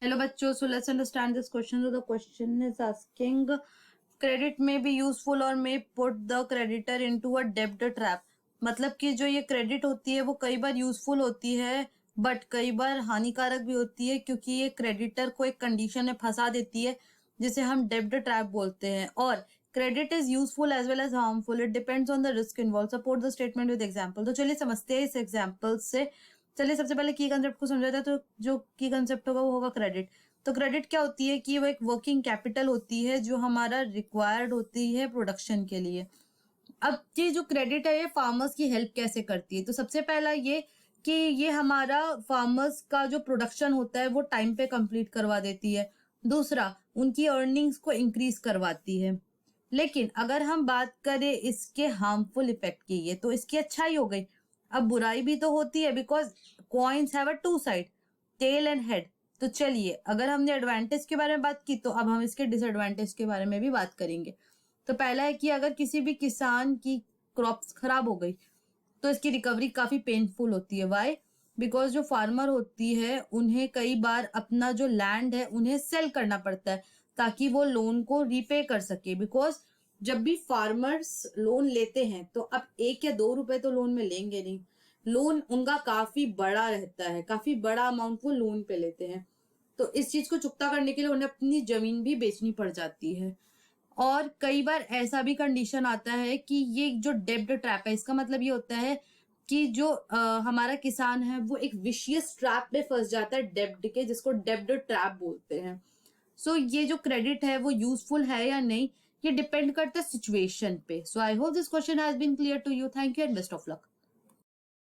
Hello बच्चों, so let's understand this question. So the question is asking, credit may be useful or may put the creditor into a debt trap. मतलब कि जो ये credit होती है वो कई बार यूजफुल होती है बट कई बार हानिकारक भी होती है, क्योंकि ये क्रेडिटर को एक कंडीशन में फंसा देती है जिसे हम डेब्ट ट्रैप बोलते हैं। और credit is useful as well as harmful, it depends on the risk involve. Support the statement with example. तो चलिए समझते हैं इस एग्जाम्पल से। चलिए सबसे पहले की कंसेप्ट को समझा जाए, तो जो की कंसेप्ट होगा वो होगा क्रेडिट। तो क्रेडिट क्या होती है कि वो एक वर्किंग कैपिटल होती है जो हमारा रिक्वायर्ड होती है प्रोडक्शन के लिए। अब ये जो क्रेडिट है ये फार्मर्स की हेल्प कैसे करती है, तो सबसे पहला ये कि ये हमारा फार्मर्स का जो प्रोडक्शन होता है वो टाइम पे कंप्लीट करवा देती है। दूसरा, उनकी अर्निंग्स को इंक्रीज करवाती है। लेकिन अगर हम बात करें इसके हार्मफुल इफेक्ट की, ये तो इसकी अच्छाई हो गई। अब बुराई भी तो होती है, because coins have a two side, tail and head. तो चलिए, अगर हमने एडवांटेज के बारे में बात की तो अब हम इसके डिसएडवांटेज के बारे में भी बात करेंगे। तो पहला है कि अगर किसी भी किसान की क्रॉप्स खराब हो गई तो इसकी रिकवरी काफी पेनफुल होती है। वाई? बिकॉज जो फार्मर होती है उन्हें कई बार अपना जो लैंड है उन्हें सेल करना पड़ता है ताकि वो लोन को रीपे कर सके। बिकॉज जब भी फार्मर्स लोन लेते हैं तो अब 1 या 2 रुपए तो लोन में लेंगे नहीं, लोन उनका काफी बड़ा रहता है, काफी बड़ा अमाउंट वो लोन पे लेते हैं। तो इस चीज को चुकता करने के लिए उन्हें अपनी जमीन भी बेचनी पड़ जाती है। और कई बार ऐसा भी कंडीशन आता है कि ये जो डेब्ट ट्रैप है, इसका मतलब ये होता है कि जो हमारा किसान है वो एक विशियस ट्रैप में फंस जाता है डेब्ट के, जिसको डेब्ट ट्रैप बोलते हैं। सो ये जो क्रेडिट है वो यूजफुल है या नहीं, ये डिपेंड करता है सिचुएशन पे। So I hope this question has been clear to you. Thank you and best of luck.